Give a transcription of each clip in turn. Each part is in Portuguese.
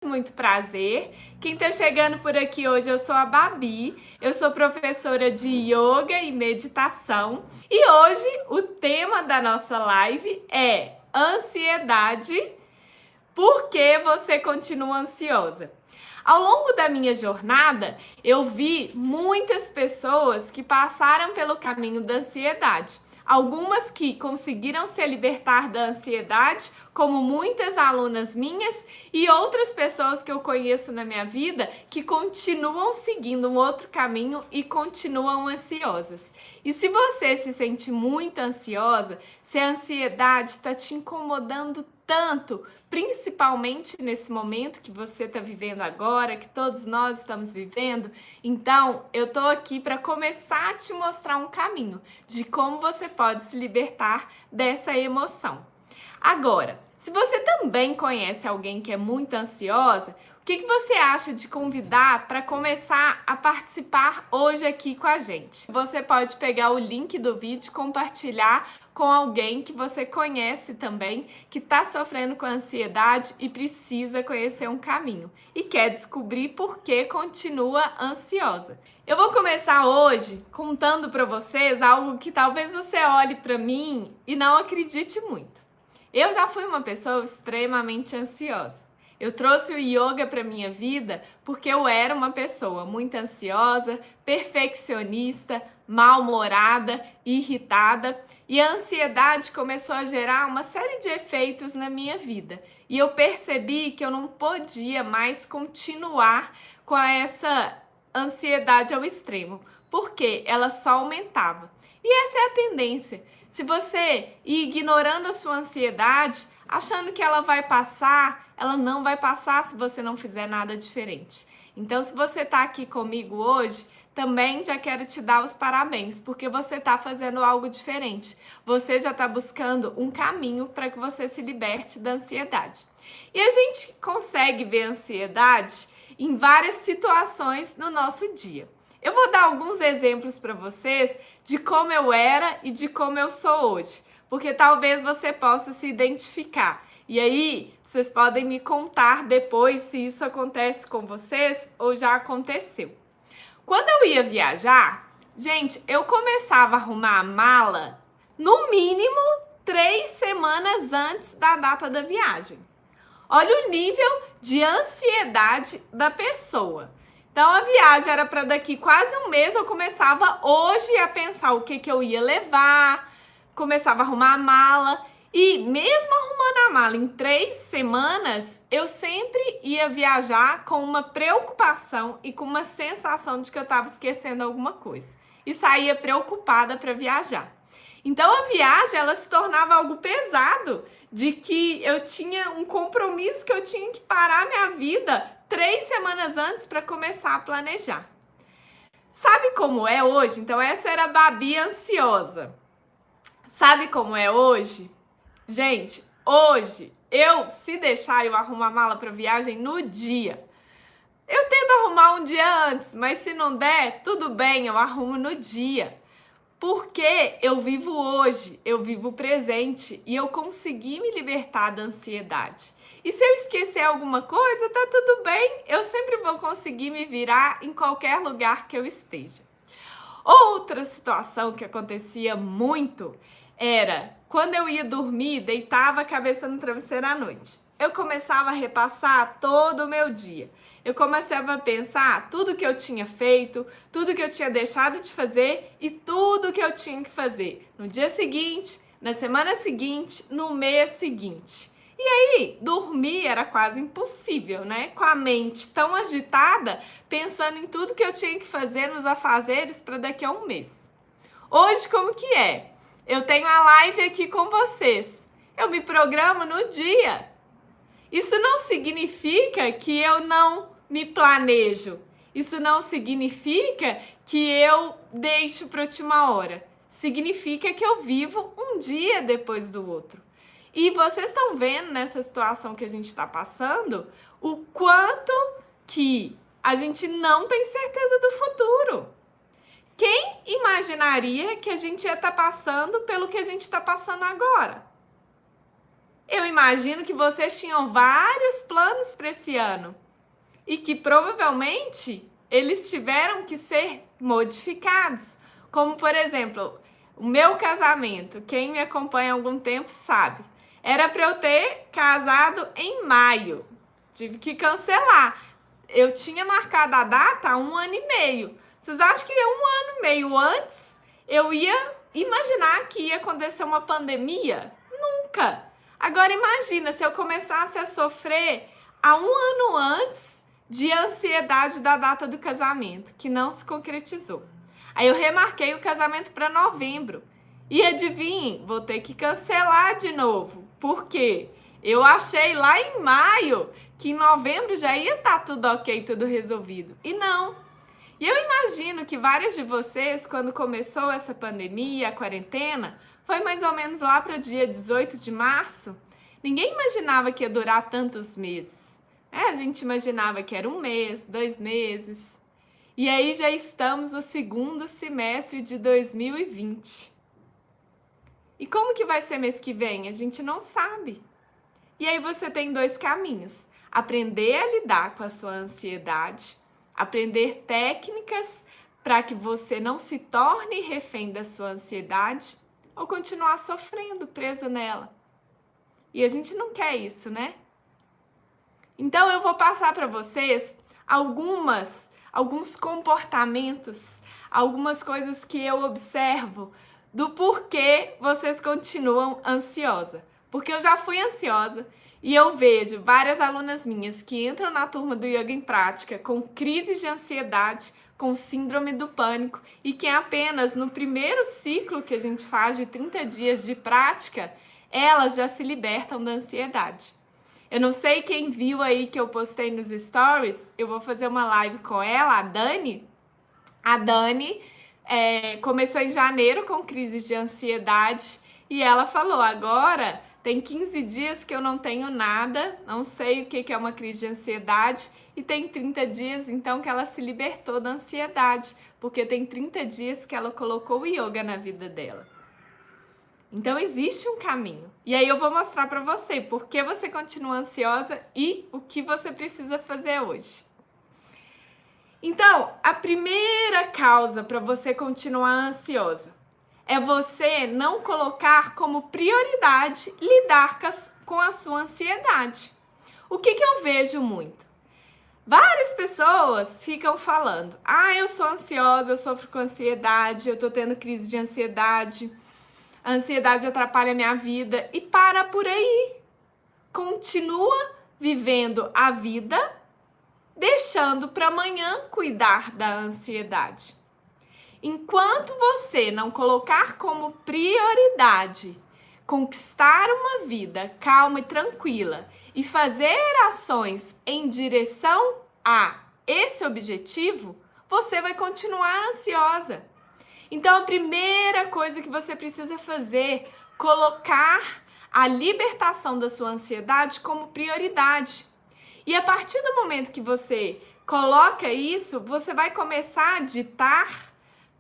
Muito prazer. Quem está chegando por aqui hoje, eu sou a Babi, eu sou professora de yoga e meditação e hoje o tema da nossa live é ansiedade. Por que você continua ansiosa? Ao longo da minha jornada, eu vi muitas pessoas que passaram pelo caminho da ansiedade. Algumas que conseguiram se libertar da ansiedade, como muitas alunas minhas, e outras pessoas que eu conheço na minha vida que continuam seguindo um outro caminho e continuam ansiosas. E se você se sente muito ansiosa, se a ansiedade está te incomodando tanto, principalmente nesse momento que você está vivendo agora, que todos nós estamos vivendo, então eu tô aqui para começar a te mostrar um caminho de como você pode se libertar dessa emoção. Agora, se você também conhece alguém que é muito ansiosa, o que você acha de convidar para começar a participar hoje aqui com a gente? Você pode pegar o link do vídeo e compartilhar com alguém que você conhece também, que está sofrendo com ansiedade e precisa conhecer um caminho e quer descobrir por que continua ansiosa. Eu vou começar hoje contando para vocês algo que talvez você olhe para mim e não acredite muito. Eu já fui uma pessoa extremamente ansiosa. Eu trouxe o yoga para minha vida porque eu era uma pessoa muito ansiosa, perfeccionista, mal-humorada, irritada, e a ansiedade começou a gerar uma série de efeitos na minha vida. E eu percebi que eu não podia mais continuar com essa ansiedade ao extremo, porque ela só aumentava. E essa é a tendência. Se você ir ignorando a sua ansiedade, achando que ela vai passar, ela não vai passar se você não fizer nada diferente. Então, se você está aqui comigo hoje, também já quero te dar os parabéns, porque você está fazendo algo diferente. Você já está buscando um caminho para que você se liberte da ansiedade. E a gente consegue ver a ansiedade em várias situações no nosso dia. Eu vou dar alguns exemplos para vocês de como eu era e de como eu sou hoje, porque talvez você possa se identificar. E aí, vocês podem me contar depois se isso acontece com vocês ou já aconteceu. Quando eu ia viajar, gente, eu começava a arrumar a mala no mínimo 3 semanas antes da data da viagem. Olha o nível de ansiedade da pessoa. Então, a viagem era para daqui quase um mês, eu começava hoje a pensar o que eu ia levar, começava a arrumar a mala. E mesmo arrumando a mala em 3 semanas, eu sempre ia viajar com uma preocupação e com uma sensação de que eu estava esquecendo alguma coisa. E saía preocupada para viajar. Então a viagem ela se tornava algo pesado, de que eu tinha um compromisso que eu tinha que parar minha vida 3 semanas antes para começar a planejar. Sabe como é hoje? Então essa era a Babi ansiosa. Sabe como é hoje? Gente, hoje se deixar, eu arrumo a mala para viagem no dia. Eu tento arrumar um dia antes, mas se não der, tudo bem, eu arrumo no dia. Porque eu vivo hoje, eu vivo o presente e eu consegui me libertar da ansiedade. E se eu esquecer alguma coisa, tá tudo bem, eu sempre vou conseguir me virar em qualquer lugar que eu esteja. Outra situação que acontecia muito era quando eu ia dormir, deitava a cabeça no travesseiro à noite. Eu começava a repassar todo o meu dia. Eu começava a pensar tudo que eu tinha feito, tudo que eu tinha deixado de fazer e tudo que eu tinha que fazer no dia seguinte, na semana seguinte, no mês seguinte. E aí, dormir era quase impossível, né? Com a mente tão agitada, pensando em tudo que eu tinha que fazer nos afazeres para daqui a um mês. Hoje, como que é? Eu tenho a live aqui com vocês. Eu me programo no dia. Isso não significa que eu não me planejo. Isso não significa que eu deixo para a última hora. Significa que eu vivo um dia depois do outro. E vocês estão vendo nessa situação que a gente está passando o quanto que a gente não tem certeza do futuro. Quem imaginaria que a gente ia estar passando pelo que a gente está passando agora? Eu imagino que vocês tinham vários planos para esse ano e que provavelmente eles tiveram que ser modificados. Como, por exemplo, o meu casamento. Quem me acompanha há algum tempo sabe. Era para eu ter casado em maio. Tive que cancelar. Eu tinha marcado a data há 1 ano e meio. Vocês acham que 1 ano e meio antes eu ia imaginar que ia acontecer uma pandemia? Nunca! Agora imagina se eu começasse a sofrer há 1 ano antes de ansiedade da data do casamento, que não se concretizou. Aí eu remarquei o casamento para novembro. E adivinhe, vou ter que cancelar de novo. Por quê? Eu achei lá em maio que em novembro já ia estar tudo ok, tudo resolvido. E não. E eu imagino que várias de vocês, quando começou essa pandemia, a quarentena, foi mais ou menos lá para o dia 18 de março. Ninguém imaginava que ia durar tantos meses. A gente imaginava que era 1 mês, 2 meses. E aí já estamos no segundo semestre de 2020. E como que vai ser mês que vem? A gente não sabe. E aí você tem 2 caminhos. Aprender a lidar com a sua ansiedade, aprender técnicas para que você não se torne refém da sua ansiedade ou continuar sofrendo, preso nela. E a gente não quer isso, né? Então eu vou passar para vocês alguns comportamentos, algumas coisas que eu observo do porquê vocês continuam ansiosa. Porque eu já fui ansiosa e eu vejo várias alunas minhas que entram na turma do Yoga em Prática com crises de ansiedade, com síndrome do pânico e que apenas no primeiro ciclo que a gente faz de 30 dias de prática, elas já se libertam da ansiedade. Eu não sei quem viu aí que eu postei nos stories, eu vou fazer uma live com ela, a Dani. A Dani começou em janeiro com crises de ansiedade e ela falou, agora tem 15 dias que eu não tenho nada, não sei o que é uma crise de ansiedade e tem 30 dias então que ela se libertou da ansiedade, porque tem 30 dias que ela colocou o yoga na vida dela. Então existe um caminho. E aí eu vou mostrar para você por que você continua ansiosa e o que você precisa fazer hoje. Então, a primeira causa para você continuar ansiosa é você não colocar como prioridade lidar com a sua ansiedade. O que eu vejo muito? Várias pessoas ficam falando, eu sou ansiosa, eu sofro com ansiedade, eu tô tendo crise de ansiedade, a ansiedade atrapalha a minha vida e para por aí. Continua vivendo a vida, deixando para amanhã cuidar da ansiedade. Enquanto você não colocar como prioridade conquistar uma vida calma e tranquila e fazer ações em direção a esse objetivo, você vai continuar ansiosa. Então, a primeira coisa que você precisa fazer, colocar a libertação da sua ansiedade como prioridade. E a partir do momento que você coloca isso, você vai começar a ditar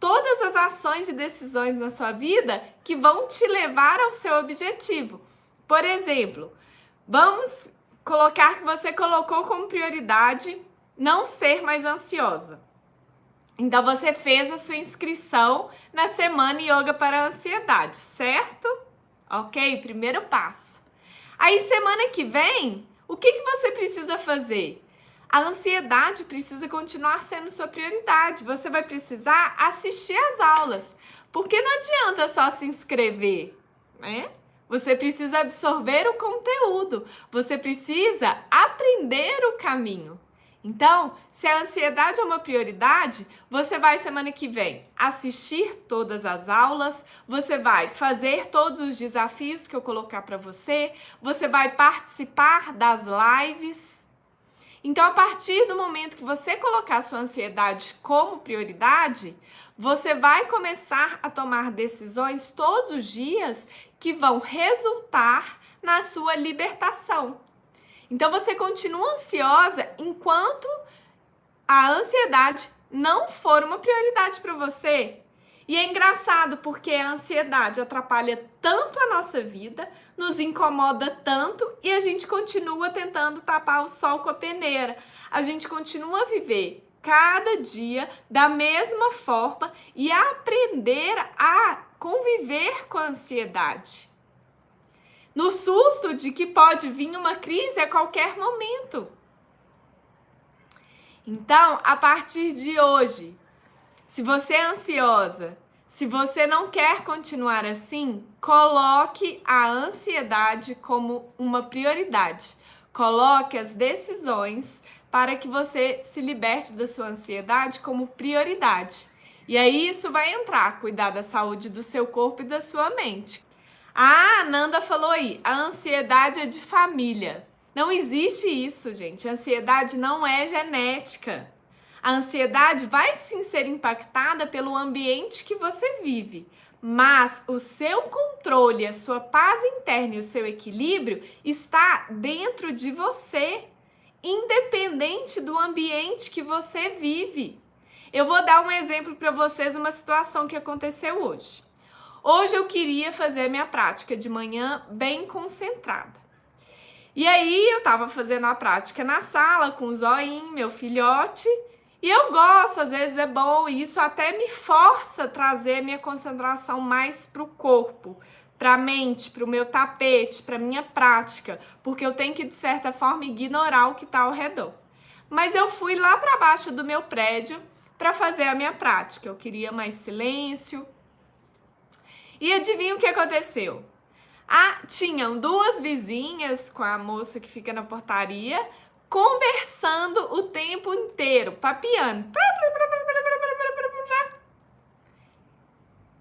todas as ações e decisões na sua vida que vão te levar ao seu objetivo. Por exemplo, vamos colocar que você colocou como prioridade não ser mais ansiosa. Então, você fez a sua inscrição na Semana Yoga para a Ansiedade, certo? Ok? Primeiro passo. Aí, semana que vem, o que você precisa fazer? A ansiedade precisa continuar sendo sua prioridade. Você vai precisar assistir às aulas, porque não adianta só se inscrever, né? Você precisa absorver o conteúdo, você precisa aprender o caminho. Então, se a ansiedade é uma prioridade, você vai semana que vem assistir todas as aulas, você vai fazer todos os desafios que eu colocar para você, você vai participar das lives. Então, a partir do momento que você colocar a sua ansiedade como prioridade, você vai começar a tomar decisões todos os dias que vão resultar na sua libertação. Então, você continua ansiosa enquanto a ansiedade não for uma prioridade para você. E é engraçado porque a ansiedade atrapalha tanto a nossa vida, nos incomoda tanto e a gente continua tentando tapar o sol com a peneira. A gente continua a viver cada dia da mesma forma e a aprender a conviver com a ansiedade. No susto de que pode vir uma crise a qualquer momento. Então, a partir de hoje, se você é ansiosa, se você não quer continuar assim, coloque a ansiedade como uma prioridade. Coloque as decisões para que você se liberte da sua ansiedade como prioridade. E aí isso vai entrar, cuidar da saúde do seu corpo e da sua mente. A Nanda falou aí, a ansiedade é de família. Não existe isso, gente. A ansiedade não é genética. A ansiedade vai sim ser impactada pelo ambiente que você vive, mas o seu controle, a sua paz interna e o seu equilíbrio está dentro de você, independente do ambiente que você vive. Eu vou dar um exemplo para vocês, uma situação que aconteceu hoje. Hoje eu queria fazer minha prática de manhã bem concentrada. E aí eu tava fazendo a prática na sala com o Zoinho, meu filhote, e eu gosto, às vezes é bom, e isso até me força a trazer minha concentração mais pro corpo, pra mente, pro meu tapete, pra minha prática, porque eu tenho que, de certa forma, ignorar o que tá ao redor. Mas eu fui lá para baixo do meu prédio para fazer a minha prática, eu queria mais silêncio. E adivinha o que aconteceu? Tinham duas vizinhas com a moça que fica na portaria, conversando o tempo inteiro, papiando.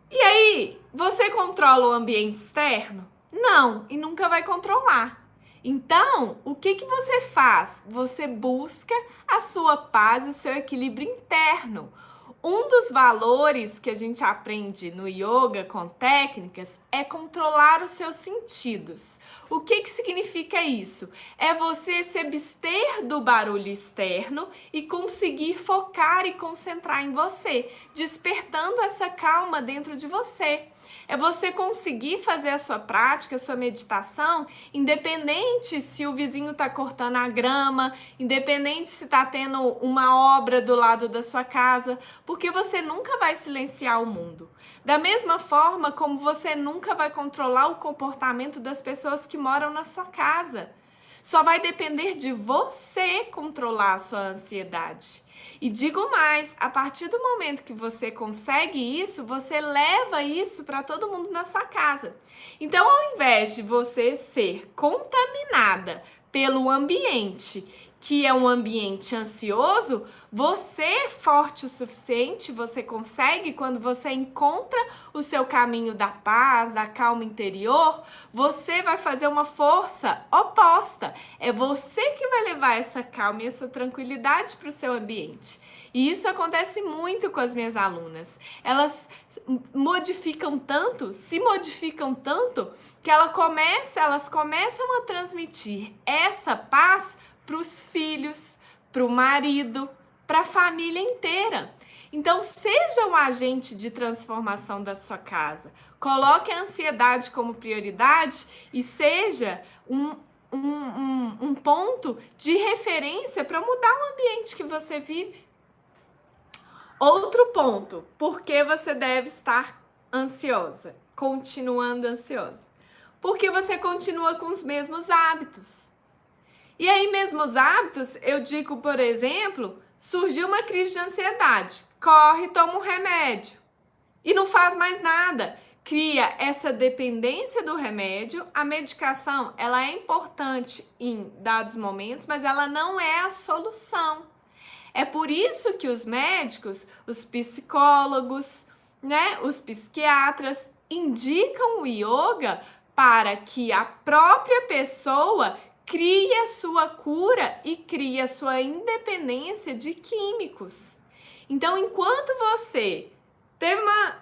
E aí, você controla o ambiente externo? Não, e nunca vai controlar. Então, o que você faz? Você busca a sua paz e o seu equilíbrio interno. Um dos valores que a gente aprende no yoga com técnicas é controlar os seus sentidos. O que significa isso? É você se abster do barulho externo e conseguir focar e concentrar em você, despertando essa calma dentro de você. É você conseguir fazer a sua prática, a sua meditação, independente se o vizinho está cortando a grama, independente se está tendo uma obra do lado da sua casa, porque você nunca vai silenciar o mundo. Da mesma forma como você nunca vai controlar o comportamento das pessoas que moram na sua casa. Só vai depender de você controlar a sua ansiedade. E digo mais, a partir do momento que você consegue isso, você leva isso para todo mundo na sua casa. Então, ao invés de você ser contaminada pelo ambiente, que é um ambiente ansioso, você é forte o suficiente, você consegue, quando você encontra o seu caminho da paz, da calma interior, você vai fazer uma força oposta. É você que vai levar essa calma e essa tranquilidade para o seu ambiente. E isso acontece muito com as minhas alunas. Elas se modificam tanto, que elas começam a transmitir essa paz para os filhos, para o marido, para a família inteira. Então, seja um agente de transformação da sua casa. Coloque a ansiedade como prioridade e seja um ponto de referência para mudar o ambiente que você vive. Outro ponto, por que você deve estar ansiosa, continuando ansiosa? Porque você continua com os mesmos hábitos. E aí, mesmos hábitos, eu digo, por exemplo, surgiu uma crise de ansiedade, corre, toma um remédio e não faz mais nada. Cria essa dependência do remédio. A medicação, ela é importante em dados momentos, mas ela não é a solução. É por isso que os médicos, os psicólogos, os psiquiatras indicam o yoga para que a própria pessoa crie a sua cura e crie a sua independência de químicos. Então, enquanto você teve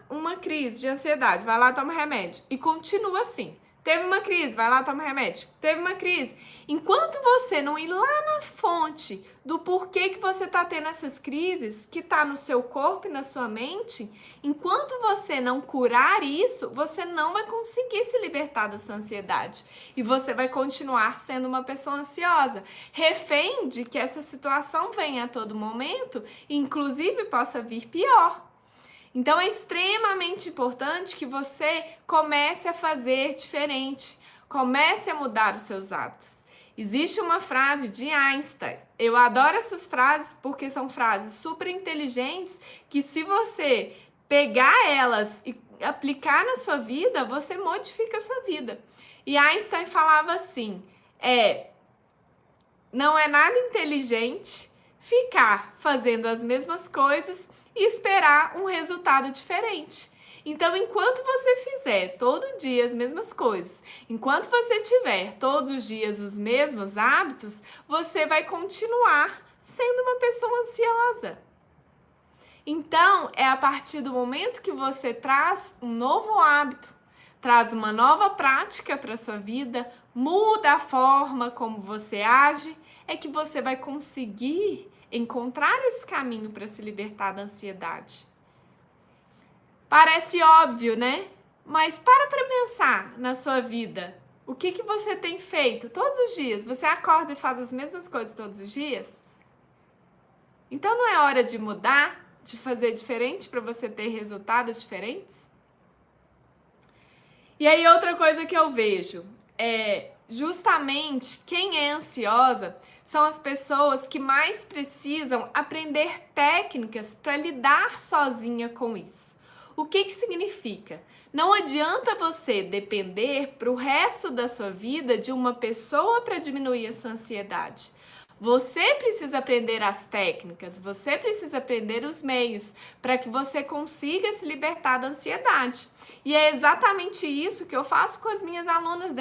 uma crise de ansiedade, vai lá, toma remédio e continua assim, Teve uma crise, vai lá, toma remédio. Teve uma crise. Enquanto você não ir lá na fonte do porquê que você está tendo essas crises, que está no seu corpo e na sua mente, enquanto você não curar isso, você não vai conseguir se libertar da sua ansiedade. E você vai continuar sendo uma pessoa ansiosa, refém de que essa situação venha a todo momento, e inclusive possa vir pior. Então é extremamente importante que você comece a fazer diferente, comece a mudar os seus hábitos. Existe uma frase de Einstein. Eu adoro essas frases porque são frases super inteligentes que, se você pegar elas e aplicar na sua vida, você modifica a sua vida. E Einstein falava assim: não é nada inteligente ficar fazendo as mesmas coisas e esperar um resultado diferente. Então, enquanto você fizer todo dia as mesmas coisas, enquanto você tiver todos os dias os mesmos hábitos, você vai continuar sendo uma pessoa ansiosa. Então, é a partir do momento que você traz um novo hábito, traz uma nova prática para a sua vida, muda a forma como você age, é que você vai conseguir encontrar esse caminho para se libertar da ansiedade. Parece óbvio, né? Mas para pensar na sua vida. O que você tem feito todos os dias? Você acorda e faz as mesmas coisas todos os dias? Então não é hora de mudar, de fazer diferente para você ter resultados diferentes? E aí outra coisa que eu vejo é justamente quem é ansiosa são as pessoas que mais precisam aprender técnicas para lidar sozinha com isso. O que significa? Não adianta você depender para o resto da sua vida de uma pessoa para diminuir a sua ansiedade. Você precisa aprender as técnicas, você precisa aprender os meios para que você consiga se libertar da ansiedade. E é exatamente isso que eu faço com as minhas alunas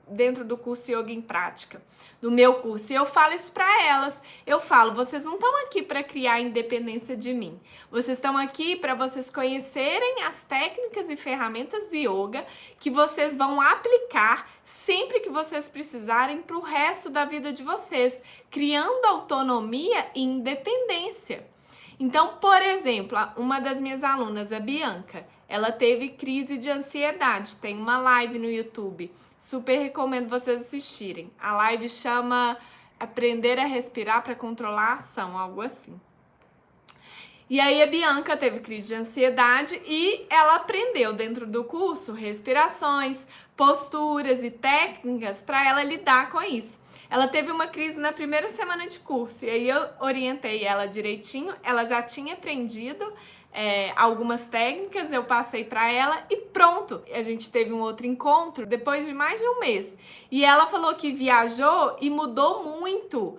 dentro do curso Yoga em Prática, do meu curso. E eu falo isso para elas. Eu falo, vocês não estão aqui para criar independência de mim. Vocês estão aqui para vocês conhecerem as técnicas e ferramentas do yoga que vocês vão aplicar sempre que vocês precisarem para o resto da vida de vocês, criando autonomia e independência. Então, por exemplo, uma das minhas alunas, a Bianca, ela teve crise de ansiedade. Tem uma live no YouTube. Super recomendo vocês assistirem. A live chama Aprender a Respirar para Controlar a Ação, algo assim. E aí a Bianca teve crise de ansiedade e ela aprendeu dentro do curso respirações, posturas e técnicas para ela lidar com isso. Ela teve uma crise na primeira semana de curso e aí eu orientei ela direitinho, ela já tinha aprendido algumas técnicas, eu passei para ela e pronto. A gente teve um outro encontro depois de mais de um mês. E ela falou que viajou e mudou muito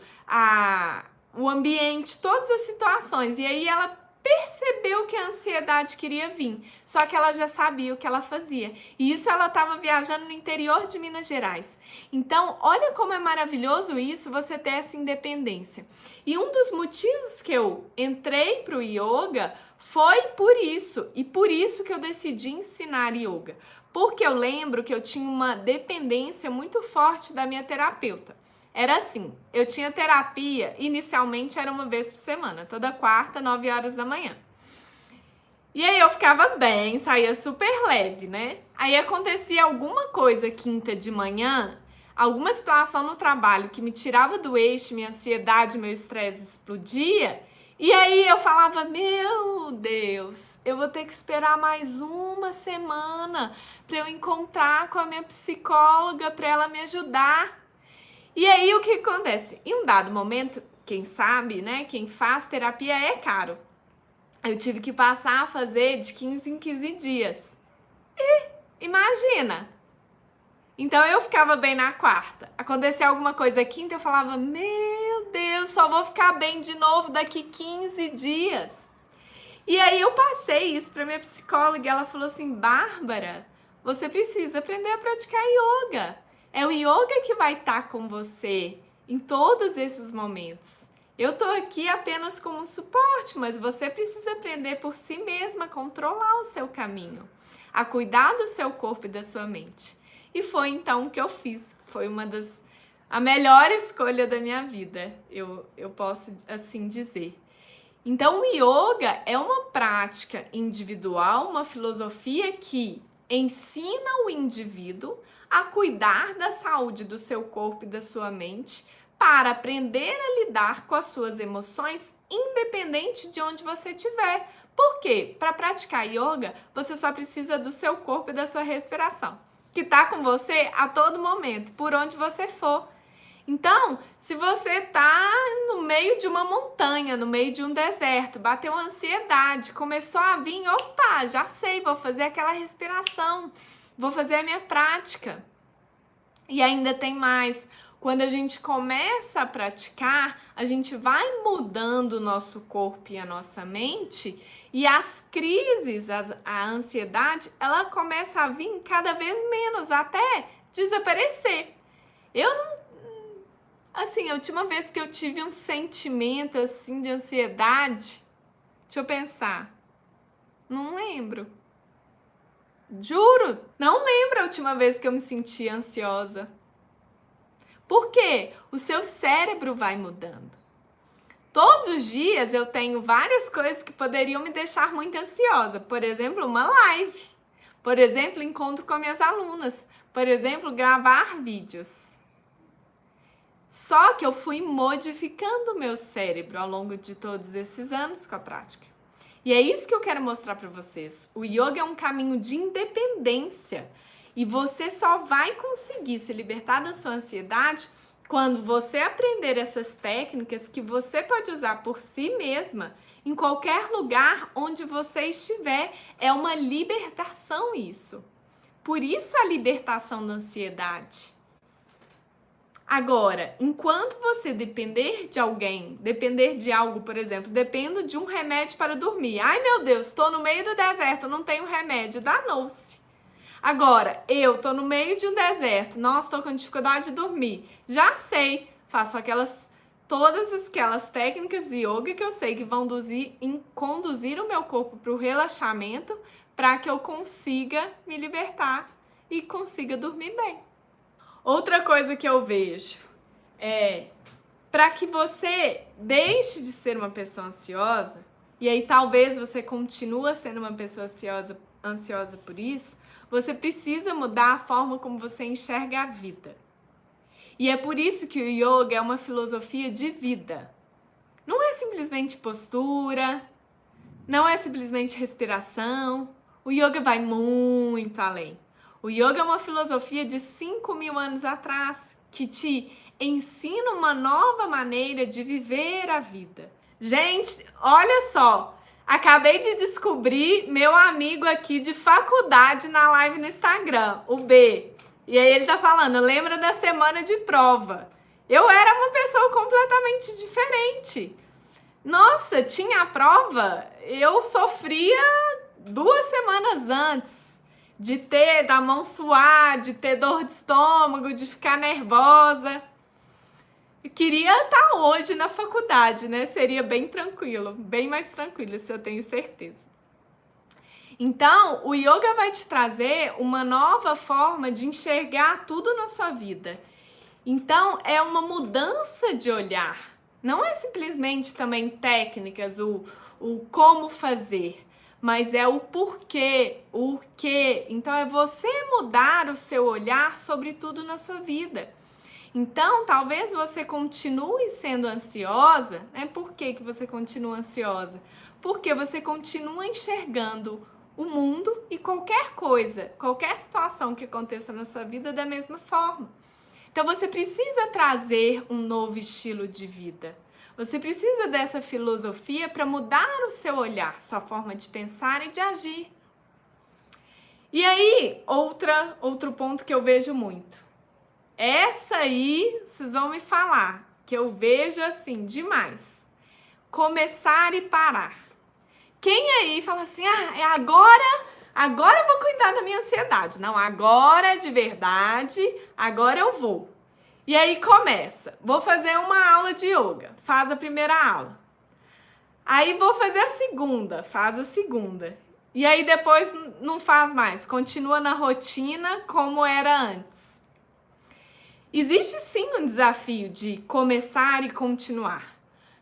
o ambiente, todas as situações. E aí ela percebeu que a ansiedade queria vir, só que ela já sabia o que ela fazia. E isso ela estava viajando no interior de Minas Gerais. Então, olha como é maravilhoso isso, você ter essa independência. E um dos motivos que eu entrei para o yoga foi por isso, e por isso que eu decidi ensinar yoga. Porque eu lembro que eu tinha uma dependência muito forte da minha terapeuta. Era assim, eu tinha terapia, inicialmente era uma vez por semana, toda quarta, 9 horas da manhã. E aí eu ficava bem, saía super leve, né? Aí acontecia alguma coisa quinta de manhã, alguma situação no trabalho que me tirava do eixo, minha ansiedade, meu estresse explodia. E aí eu falava, meu Deus, eu vou ter que esperar mais uma semana para eu encontrar com a minha psicóloga, para ela me ajudar. E aí o que acontece? Em um dado momento, quem sabe, né, quem faz terapia é caro. Eu tive que passar a fazer de 15 em 15 dias. E imagina! Então eu ficava bem na quarta. Acontecia alguma coisa quinta, eu falava, meu Deus, só vou ficar bem de novo daqui 15 dias. E aí eu passei isso para minha psicóloga e ela falou assim, Bárbara, você precisa aprender a praticar yoga. É o yoga que vai estar com você em todos esses momentos. Eu tô aqui apenas como suporte, mas você precisa aprender por si mesma a controlar o seu caminho, a cuidar do seu corpo e da sua mente. E foi então o que eu fiz. Foi a melhor escolha da minha vida, eu posso assim dizer. Então, o yoga é uma prática individual, uma filosofia que ensina o indivíduo a cuidar da saúde do seu corpo e da sua mente para aprender a lidar com as suas emoções, independente de onde você estiver. Por quê? Para praticar yoga, você só precisa do seu corpo e da sua respiração, que está com você a todo momento, por onde você for. Então, se você está no meio de uma montanha, no meio de um deserto, bateu uma ansiedade, começou a vir, opa, já sei, vou fazer aquela respiração, vou fazer a minha prática. E ainda tem mais, quando a gente começa a praticar, a gente vai mudando o nosso corpo e a nossa mente, e as crises, a ansiedade, ela começa a vir cada vez menos, até desaparecer. Assim, a última vez que eu tive um sentimento assim de ansiedade, deixa eu pensar, não lembro. Juro, não lembro a última vez que eu me senti ansiosa. Por quê? O seu cérebro vai mudando. Todos os dias eu tenho várias coisas que poderiam me deixar muito ansiosa. Por exemplo, uma live. Por exemplo, encontro com minhas alunas. Por exemplo, gravar vídeos. Só que eu fui modificando o meu cérebro ao longo de todos esses anos com a prática. E é isso que eu quero mostrar para vocês. O yoga é um caminho de independência. E você só vai conseguir se libertar da sua ansiedade quando você aprender essas técnicas que você pode usar por si mesma em qualquer lugar onde você estiver. É uma libertação isso. Por isso a libertação da ansiedade. Agora, enquanto você depender de alguém, depender de algo, por exemplo, dependo de um remédio para dormir. Ai, meu Deus, estou no meio do deserto, não tenho remédio, danou-se. Agora, eu estou no meio de um deserto, nossa, estou com dificuldade de dormir. Já sei, faço todas aquelas técnicas de yoga que eu sei que vão conduzir o meu corpo para o relaxamento para que eu consiga me libertar e consiga dormir bem. Outra coisa que eu vejo é, para que você deixe de ser uma pessoa ansiosa, e aí talvez você continue sendo uma pessoa ansiosa por isso, você precisa mudar a forma como você enxerga a vida. E é por isso que o yoga é uma filosofia de vida. Não é simplesmente postura, não é simplesmente respiração. O yoga vai muito além. O yoga é uma filosofia de 5.000 anos atrás, que te ensina uma nova maneira de viver a vida. Gente, olha só, acabei de descobrir meu amigo aqui de faculdade na live no Instagram, o B. E aí ele tá falando, lembra da semana de prova. Eu era uma pessoa completamente diferente. Nossa, tinha a prova, eu sofria 2 semanas antes. De ter da mão suar, de ter dor de estômago, de ficar nervosa. Eu queria estar hoje na faculdade, né? Seria bem tranquilo, bem mais tranquilo, isso eu tenho certeza. Então, o yoga vai te trazer uma nova forma de enxergar tudo na sua vida. Então, é uma mudança de olhar. Não é simplesmente também técnicas, o como fazer. Mas é o porquê, o quê. Então, é você mudar o seu olhar sobre tudo na sua vida. Então, talvez você continue sendo ansiosa, né? Por que você continua ansiosa? Porque você continua enxergando o mundo e qualquer coisa, qualquer situação que aconteça na sua vida da mesma forma. Então, você precisa trazer um novo estilo de vida. Você precisa dessa filosofia para mudar o seu olhar, sua forma de pensar e de agir. E aí, outro ponto que eu vejo muito. Essa aí, vocês vão me falar, que eu vejo assim, demais. Começar e parar. Quem aí fala assim, agora eu vou cuidar da minha ansiedade. Não, agora de verdade, agora eu vou. E aí começa, vou fazer uma aula de yoga, faz a primeira aula. Aí vou fazer a segunda, faz a segunda. E aí depois não faz mais, continua na rotina como era antes. Existe sim um desafio de começar e continuar.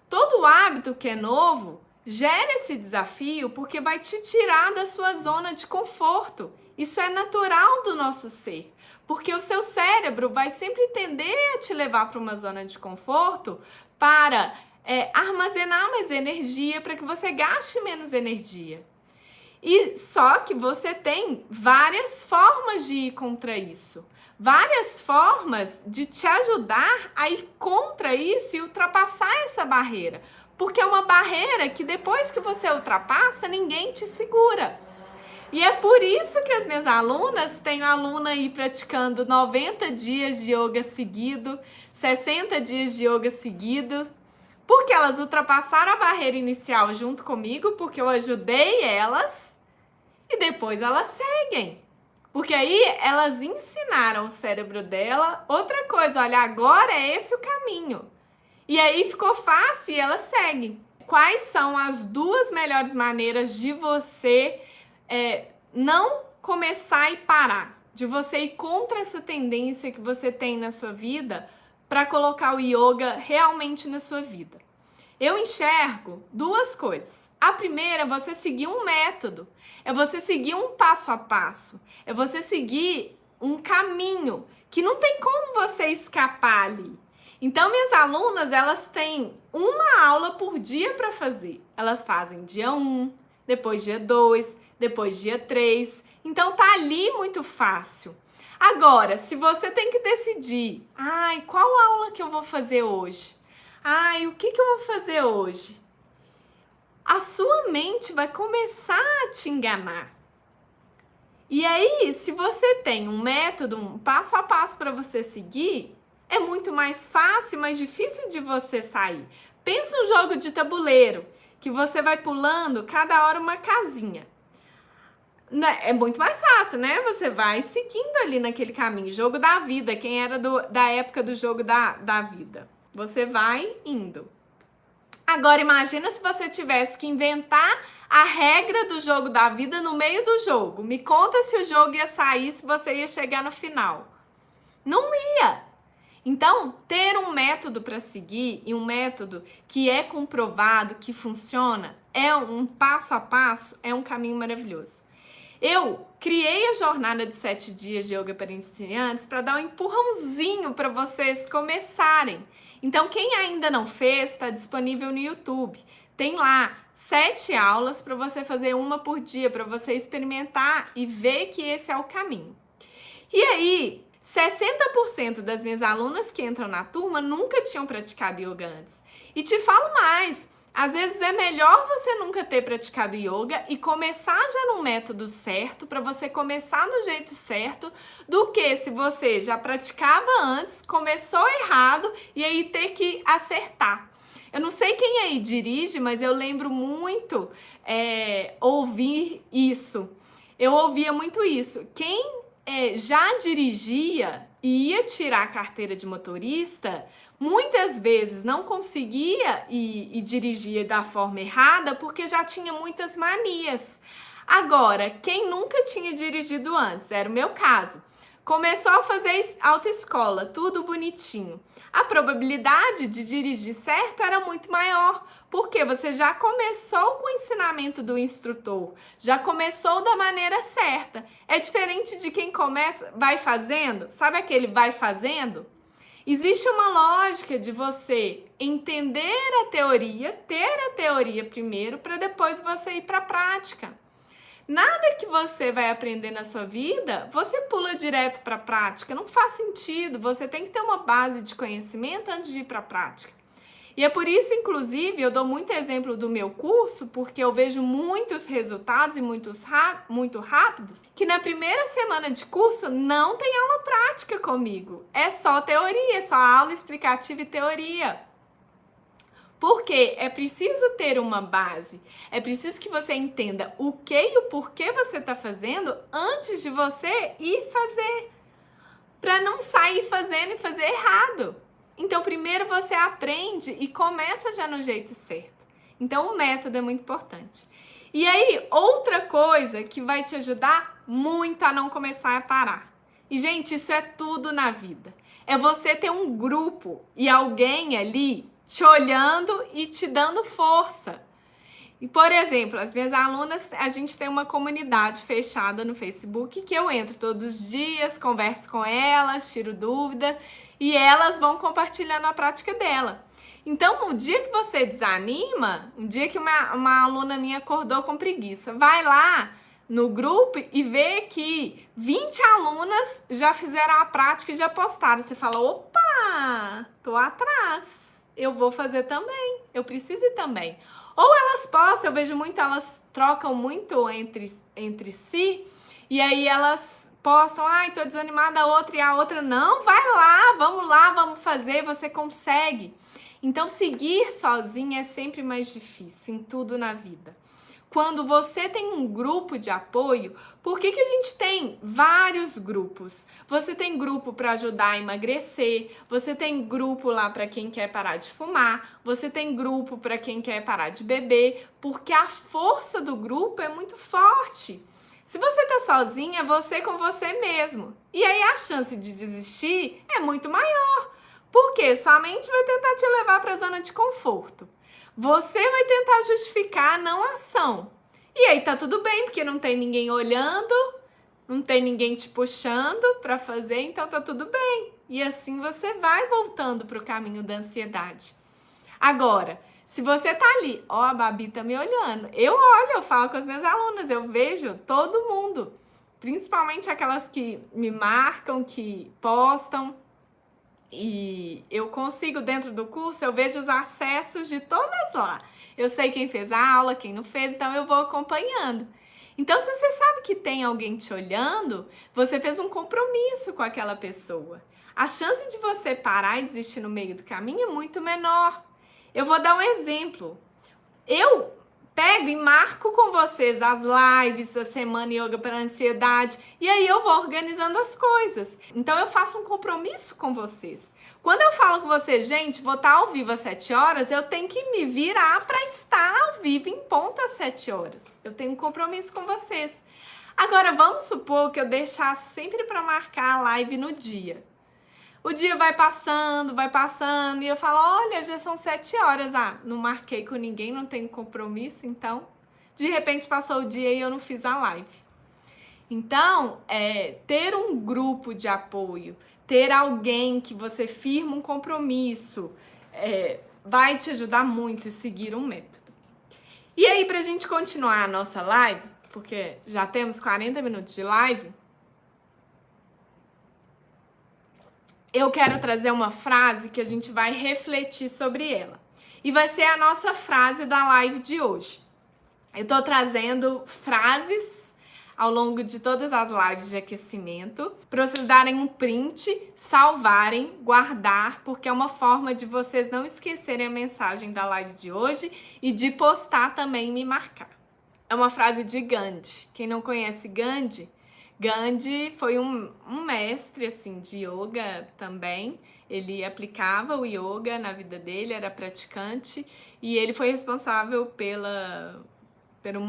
Todo hábito que é novo gera esse desafio porque vai te tirar da sua zona de conforto. Isso é natural do nosso ser, porque o seu cérebro vai sempre tender a te levar para uma zona de conforto para armazenar mais energia, para que você gaste menos energia. E só que você tem várias formas de ir contra isso. Várias formas de te ajudar a ir contra isso e ultrapassar essa barreira. Porque é uma barreira que depois que você ultrapassa, ninguém te segura. E é por isso que as minhas alunas, tenho aluna aí praticando 90 dias de yoga seguido, 60 dias de yoga seguidos, porque elas ultrapassaram a barreira inicial junto comigo, porque eu ajudei elas e depois elas seguem. Porque aí elas ensinaram o cérebro dela outra coisa, olha, agora é esse o caminho. E aí ficou fácil e elas seguem. Quais são as duas melhores maneiras de você não começar e parar? De você ir contra essa tendência que você tem na sua vida para colocar o yoga realmente na sua vida. Eu enxergo duas coisas. A primeira é você seguir um método, é você seguir um passo a passo, é você seguir um caminho que não tem como você escapar ali. Então, minhas alunas, elas têm uma aula por dia para fazer. Elas fazem dia 1, depois dia 2, depois dia 3. Então, tá ali muito fácil. Agora, se você tem que decidir, qual aula que eu vou fazer hoje? O que eu vou fazer hoje? A sua mente vai começar a te enganar. E aí, se você tem um método, um passo a passo para você seguir, é muito mais fácil, mais difícil de você sair. Pensa um jogo de tabuleiro, que você vai pulando cada hora uma casinha. É muito mais fácil, né? Você vai seguindo ali naquele caminho. Jogo da vida, quem era da época do jogo da vida. Você vai indo. Agora, imagina se você tivesse que inventar a regra do jogo da vida no meio do jogo. Me conta se o jogo ia sair, se você ia chegar no final. Não ia. Então, ter um método para seguir e um método que é comprovado, que funciona, é um passo a passo, é um caminho maravilhoso. Eu criei a jornada de 7 dias de yoga para iniciantes para dar um empurrãozinho para vocês começarem. Então, quem ainda não fez, está disponível no YouTube. Tem lá 7 aulas para você fazer uma por dia, para você experimentar e ver que esse é o caminho. E aí, 60% das minhas alunas que entram na turma nunca tinham praticado yoga antes. E te falo mais, às vezes é melhor você nunca ter praticado yoga e começar já no método certo, para você começar do jeito certo, do que se você já praticava antes, começou errado e aí ter que acertar. Eu não sei quem aí dirige, mas eu lembro muito ouvir isso. Eu ouvia muito isso. Quem já dirigia e ia tirar a carteira de motorista, muitas vezes não conseguia e dirigia da forma errada porque já tinha muitas manias. Agora, quem nunca tinha dirigido antes, era o meu caso, começou a fazer autoescola, tudo bonitinho. A probabilidade de dirigir certo era muito maior, porque você já começou com o ensinamento do instrutor, já começou da maneira certa. É diferente de quem começa, vai fazendo, sabe aquele vai fazendo? Existe uma lógica de você entender a teoria, ter a teoria primeiro, para depois você ir para a prática. Nada que você vai aprender na sua vida, você pula direto para a prática. Não faz sentido. Você tem que ter uma base de conhecimento antes de ir para a prática. E é por isso, inclusive, eu dou muito exemplo do meu curso, porque eu vejo muitos resultados e muito rápidos, que na primeira semana de curso não tem aula prática comigo. É só teoria, é só aula explicativa e teoria. Porque é preciso ter uma base, é preciso que você entenda o que e o porquê você está fazendo antes de você ir fazer, para não sair fazendo e fazer errado. Então, primeiro você aprende e começa já no jeito certo. Então, o método é muito importante. E aí, outra coisa que vai te ajudar muito a não começar a parar. E, gente, isso é tudo na vida. É você ter um grupo e alguém ali te olhando e te dando força. E, por exemplo, as minhas alunas, a gente tem uma comunidade fechada no Facebook que eu entro todos os dias, converso com elas, tiro dúvida e elas vão compartilhando a prática dela. Então, no dia que você desanima, um dia que uma aluna minha acordou com preguiça, vai lá no grupo e vê que 20 alunas já fizeram a prática e já postaram. Você fala, opa, tô atrás, eu vou fazer também, eu preciso ir também. Ou elas postam, eu vejo muito, elas trocam muito entre si, e aí elas postam, ai, tô desanimada, a outra e a outra, não, vai lá, vamos fazer, você consegue. Então, seguir sozinha é sempre mais difícil em tudo na vida. Quando você tem um grupo de apoio, por que a gente tem vários grupos? Você tem grupo para ajudar a emagrecer, você tem grupo lá para quem quer parar de fumar, você tem grupo para quem quer parar de beber, porque a força do grupo é muito forte. Se você tá sozinha, é você com você mesmo. E aí a chance de desistir é muito maior. Porque sua mente vai tentar te levar para a zona de conforto. Você vai tentar justificar a não ação. E aí tá tudo bem, porque não tem ninguém olhando, não tem ninguém te puxando para fazer, então tá tudo bem. E assim você vai voltando pro caminho da ansiedade. Agora, se você tá ali, ó, a Babi tá me olhando. Eu olho, eu falo com as minhas alunas, eu vejo todo mundo. Principalmente aquelas que me marcam, que postam. E eu consigo, dentro do curso, eu vejo os acessos de todas lá. Eu sei quem fez a aula, quem não fez, então eu vou acompanhando. Então, se você sabe que tem alguém te olhando, você fez um compromisso com aquela pessoa. A chance de você parar e desistir no meio do caminho é muito menor. Eu vou dar um exemplo. Eu pego e marco com vocês as lives, a Semana Yoga para Ansiedade, e aí eu vou organizando as coisas. Então eu faço um compromisso com vocês. Quando eu falo com vocês, gente, vou estar ao vivo às 7 horas, eu tenho que me virar para estar ao vivo em ponto às 7 horas. Eu tenho um compromisso com vocês. Agora, vamos supor que eu deixasse sempre para marcar a live no dia. O dia vai passando, e eu falo, olha, já são 7 horas. Ah, não marquei com ninguém, não tenho compromisso, então... De repente passou o dia e eu não fiz a live. Então, ter um grupo de apoio, ter alguém que você firma um compromisso, vai te ajudar muito a seguir um método. E aí, pra gente continuar a nossa live, porque já temos 40 minutos de live, eu quero trazer uma frase que a gente vai refletir sobre ela. E vai ser a nossa frase da live de hoje. Eu tô trazendo frases ao longo de todas as lives de aquecimento para vocês darem um print, salvarem, guardar, porque é uma forma de vocês não esquecerem a mensagem da live de hoje e de postar também e me marcar. É uma frase de Gandhi. Quem não conhece Gandhi foi um mestre assim, de yoga também. Ele aplicava o yoga na vida dele, era praticante, e ele foi responsável pelo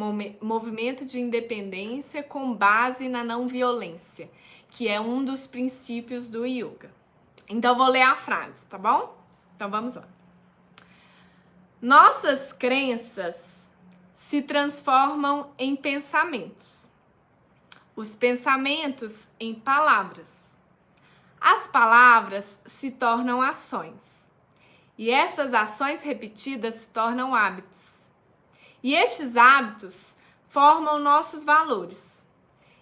movimento de independência com base na não violência, que é um dos princípios do yoga. Então, vou ler a frase, tá bom? Então, vamos lá. Nossas crenças se transformam em pensamentos. Os pensamentos em palavras. As palavras se tornam ações. E essas ações repetidas se tornam hábitos. E estes hábitos formam nossos valores.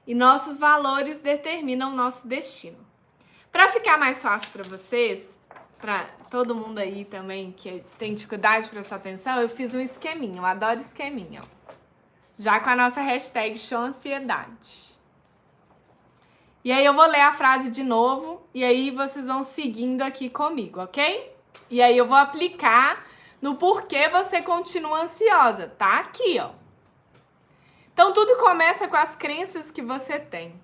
E nossos valores determinam nosso destino. Para ficar mais fácil para vocês, para todo mundo aí também que tem dificuldade de prestar atenção, eu fiz um esqueminha. Eu adoro esqueminha. Ó. Já com a nossa hashtag #ansiedade. E aí eu vou ler a frase de novo e aí vocês vão seguindo aqui comigo, ok? E aí eu vou aplicar no porquê você continua ansiosa, tá? Aqui, ó. Então tudo começa com as crenças que você tem.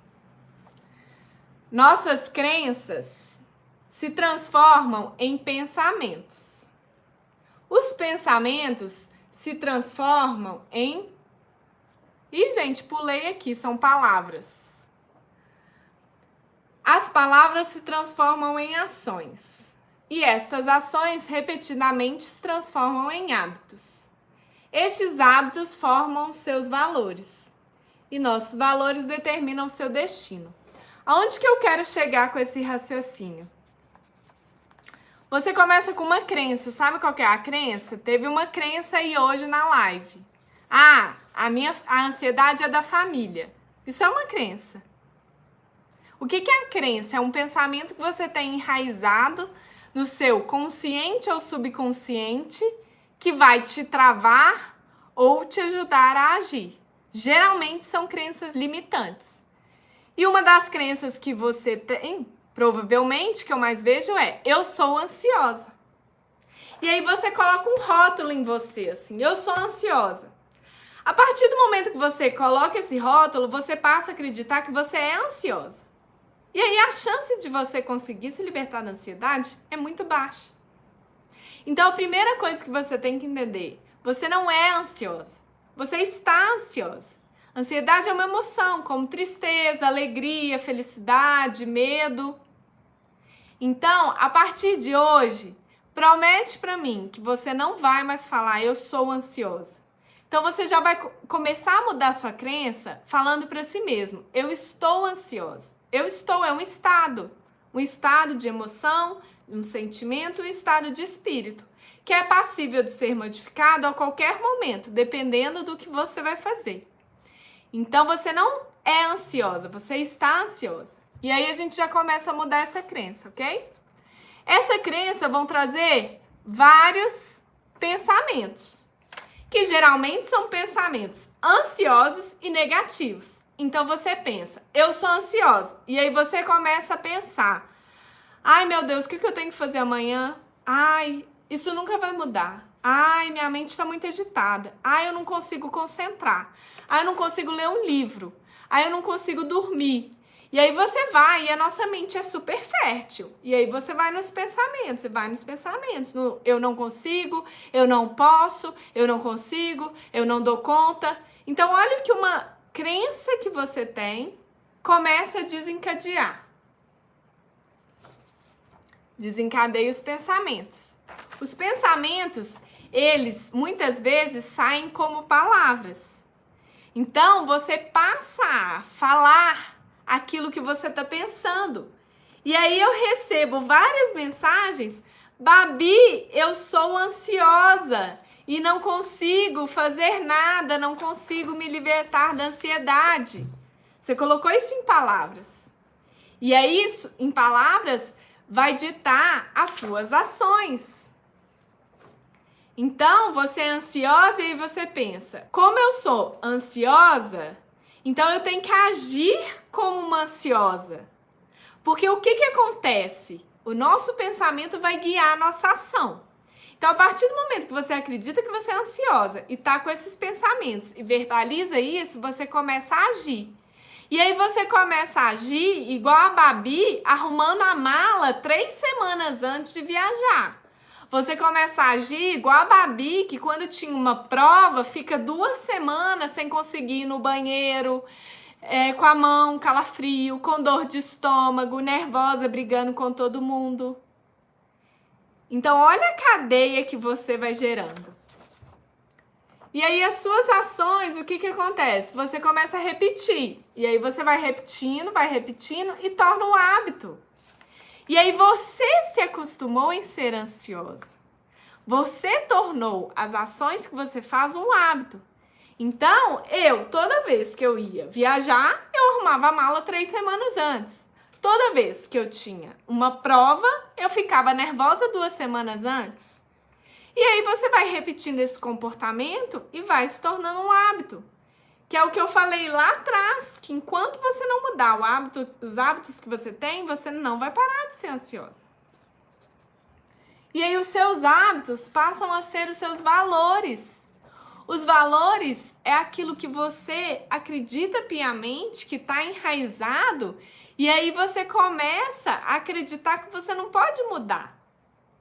Nossas crenças se transformam em pensamentos. Os pensamentos se transformam em Ih, gente, pulei aqui, são palavras. As palavras se transformam em ações. E estas ações repetidamente se transformam em hábitos. Estes hábitos formam seus valores. E nossos valores determinam seu destino. Aonde que eu quero chegar com esse raciocínio? Você começa com uma crença. Sabe qual que é a crença? Teve uma crença aí hoje na live. Ah, a ansiedade é da família. Isso é uma crença. O que é a crença? É um pensamento que você tem enraizado no seu consciente ou subconsciente que vai te travar ou te ajudar a agir. Geralmente são crenças limitantes. E uma das crenças que você tem, provavelmente, que eu mais vejo é: eu sou ansiosa. E aí você coloca um rótulo em você, assim: eu sou ansiosa. A partir do momento que você coloca esse rótulo, você passa a acreditar que você é ansiosa. E aí a chance de você conseguir se libertar da ansiedade é muito baixa. Então a primeira coisa que você tem que entender: você não é ansiosa. Você está ansiosa. Ansiedade é uma emoção, como tristeza, alegria, felicidade, medo. Então, a partir de hoje, promete para mim que você não vai mais falar eu sou ansiosa. Então você já vai começar a mudar sua crença falando para si mesmo: eu estou ansiosa. Eu estou é um estado de emoção, um sentimento, um estado de espírito, que é passível de ser modificado a qualquer momento, dependendo do que você vai fazer. Então você não é ansiosa, você está ansiosa. E aí a gente já começa a mudar essa crença, ok? Essa crença vão trazer vários pensamentos, que geralmente são pensamentos ansiosos e negativos. Então você pensa: eu sou ansiosa. E aí você começa a pensar: ai, meu Deus, o que eu tenho que fazer amanhã? Ai, isso nunca vai mudar. Ai, minha mente está muito agitada. Ai, eu não consigo concentrar. Ai, eu não consigo ler um livro. Ai, eu não consigo dormir. E aí você vai, e a nossa mente é super fértil. E aí você vai nos pensamentos, no eu não consigo, eu não posso, eu não consigo, eu não dou conta. Então olha que uma crença que você tem começa a desencadear. Desencadeia os pensamentos. Os pensamentos, eles muitas vezes saem como palavras. Então você passa a falar aquilo que você está pensando. E aí eu recebo várias mensagens: Babi, eu sou ansiosa e não consigo fazer nada, não consigo me libertar da ansiedade. Você colocou isso em palavras. E aí isso, em palavras, vai ditar as suas ações. Então, você é ansiosa e aí você pensa: como eu sou ansiosa, então eu tenho que agir como uma ansiosa. Porque o que acontece? O nosso pensamento vai guiar a nossa ação. Então, a partir do momento que você acredita que você é ansiosa e tá com esses pensamentos e verbaliza isso, você começa a agir. E aí você começa a agir igual a Babi, arrumando a mala 3 semanas antes de viajar. Você começa a agir igual a Babi, que quando tinha uma prova, fica 2 semanas sem conseguir ir no banheiro, com a mão, calafrio, com dor de estômago, nervosa, brigando com todo mundo. Então, olha a cadeia que você vai gerando. E aí, as suas ações, o que acontece? Você começa a repetir. E aí, você vai repetindo e torna um hábito. E aí, você se acostumou em ser ansiosa. Você tornou as ações que você faz um hábito. Então, toda vez que eu ia viajar, eu arrumava a mala 3 semanas antes. Toda vez que eu tinha uma prova, eu ficava nervosa 2 semanas antes. E aí você vai repetindo esse comportamento e vai se tornando um hábito. Que é o que eu falei lá atrás, que enquanto você não mudar os hábitos que você tem, você não vai parar de ser ansiosa. E aí os seus hábitos passam a ser os seus valores. Os valores é aquilo que você acredita piamente, que está enraizado, e aí você começa a acreditar que você não pode mudar.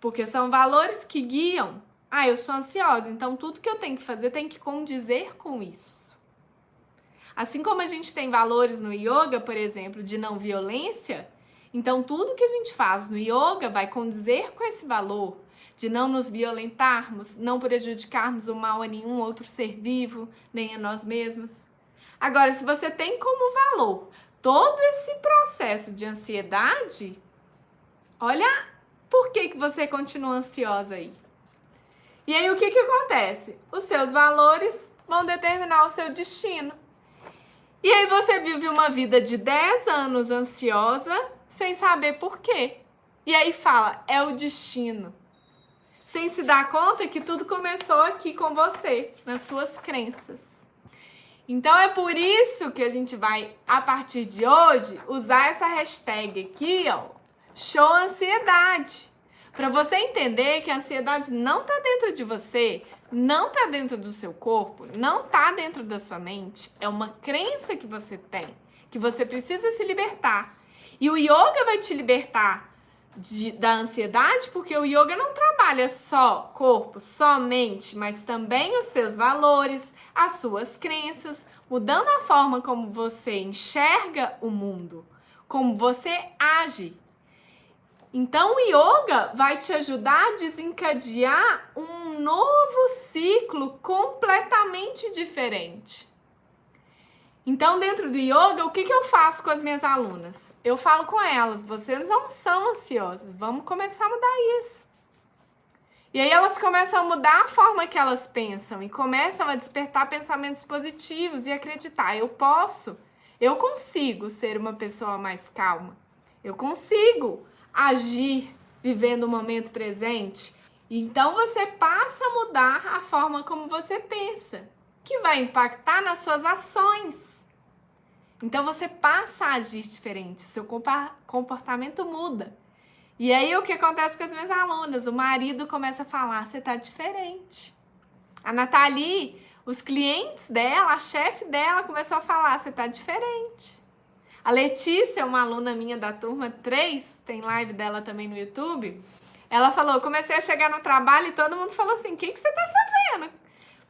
Porque são valores que guiam. Ah, eu sou ansiosa, então tudo que eu tenho que fazer tem que condizer com isso. Assim como a gente tem valores no yoga, por exemplo, de não violência, então tudo que a gente faz no yoga vai condizer com esse valor de não nos violentarmos, não prejudicarmos o mal a nenhum outro ser vivo, nem a nós mesmos. Agora, se você tem como valor todo esse processo de ansiedade, olha por que você continua ansiosa aí. E aí o que acontece? Os seus valores vão determinar o seu destino. E aí você vive uma vida de 10 anos ansiosa sem saber por quê. E aí fala, é o destino. Sem se dar conta que tudo começou aqui com você, nas suas crenças. Então é por isso que a gente vai, a partir de hoje, usar essa hashtag aqui, ó, show ansiedade. Para você entender que a ansiedade não tá dentro de você, não tá dentro do seu corpo, não tá dentro da sua mente, é uma crença que você tem, que você precisa se libertar. E o yoga vai te libertar da ansiedade, porque o yoga não trabalha só corpo, só mente, mas também os seus valores, as suas crenças, mudando a forma como você enxerga o mundo, como você age. Então o yoga vai te ajudar a desencadear um novo ciclo completamente diferente. Então, dentro do yoga, o que eu faço com as minhas alunas? Eu falo com elas, vocês não são ansiosas, vamos começar a mudar isso. E aí elas começam a mudar a forma que elas pensam e começam a despertar pensamentos positivos e acreditar, eu consigo ser uma pessoa mais calma, eu consigo agir vivendo o momento presente. Então, você passa a mudar a forma como você pensa, que vai impactar nas suas ações. Então você passa a agir diferente, o seu comportamento muda. E aí o que acontece com as minhas alunas? O marido começa a falar, você tá diferente. A Nathalie, os clientes dela, a chefe dela começou a falar, você tá diferente. A Letícia, uma aluna minha da turma 3, tem live dela também no YouTube, ela falou, comecei a chegar no trabalho e todo mundo falou assim, o que você tá fazendo?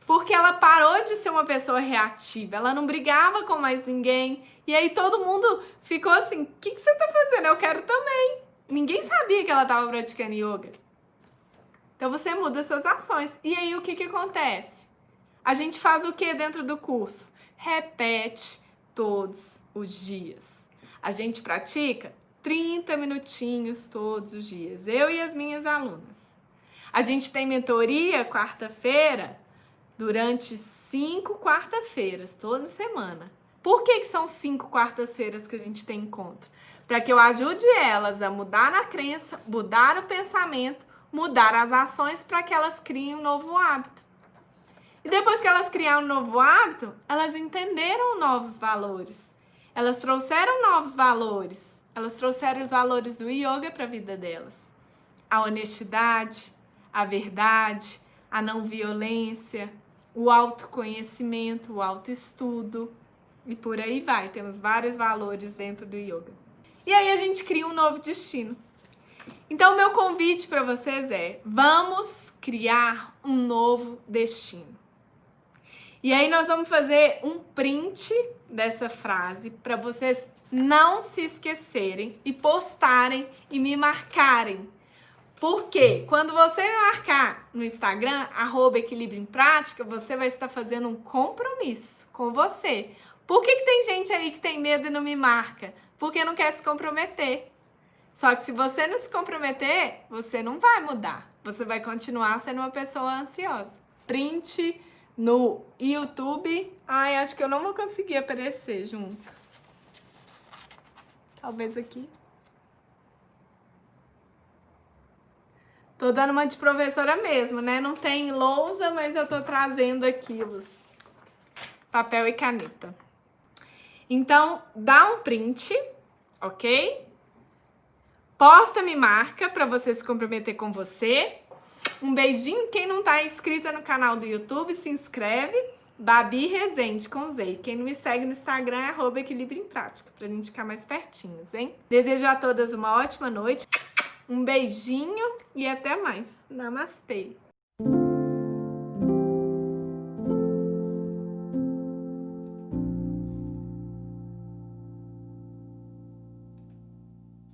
Porque ela parou de ser uma pessoa reativa, ela não brigava com mais ninguém. E aí todo mundo ficou assim, o que você tá fazendo? Eu quero também. Ninguém sabia que ela estava praticando yoga. Então você muda suas ações. E aí o que acontece? A gente faz o que dentro do curso? Repete todos os dias. A gente pratica 30 minutinhos todos os dias, eu e as minhas alunas. A gente tem mentoria quarta-feira, durante 5 quarta-feiras, toda semana. Por que são 5 quartas-feiras que a gente tem encontro? Para que eu ajude elas a mudar a crença, mudar o pensamento, mudar as ações para que elas criem um novo hábito. E depois que elas criaram um novo hábito, elas entenderam novos valores. Elas trouxeram novos valores. Elas trouxeram os valores do yoga para a vida delas. A honestidade, a verdade, a não violência, o autoconhecimento, o autoestudo e por aí vai. Temos vários valores dentro do yoga. E aí a gente cria um novo destino. Então, o meu convite para vocês é: vamos criar um novo destino. E aí nós vamos fazer um print dessa frase para vocês não se esquecerem e postarem e me marcarem. Porque quando você me marcar no Instagram, @equilíbrio em prática, você vai estar fazendo um compromisso com você. Por que tem gente aí que tem medo e não me marca? Porque não quer se comprometer. Só que se você não se comprometer, você não vai mudar. Você vai continuar sendo uma pessoa ansiosa. Print no YouTube. Ai, acho que eu não vou conseguir aparecer junto. Talvez aqui. Tô dando uma de professora mesmo, né? Não tem lousa, mas eu tô trazendo aqui os papel e caneta. Então, dá um print, ok? Posta, me marca para você se comprometer com você. Um beijinho. Quem não tá inscrita no canal do YouTube, se inscreve. Babi Rezende com Z. Quem não me segue no Instagram é @equilíbrio em prática, pra gente ficar mais pertinhos, hein? Desejo a todas uma ótima noite. Um beijinho e até mais. Namastê!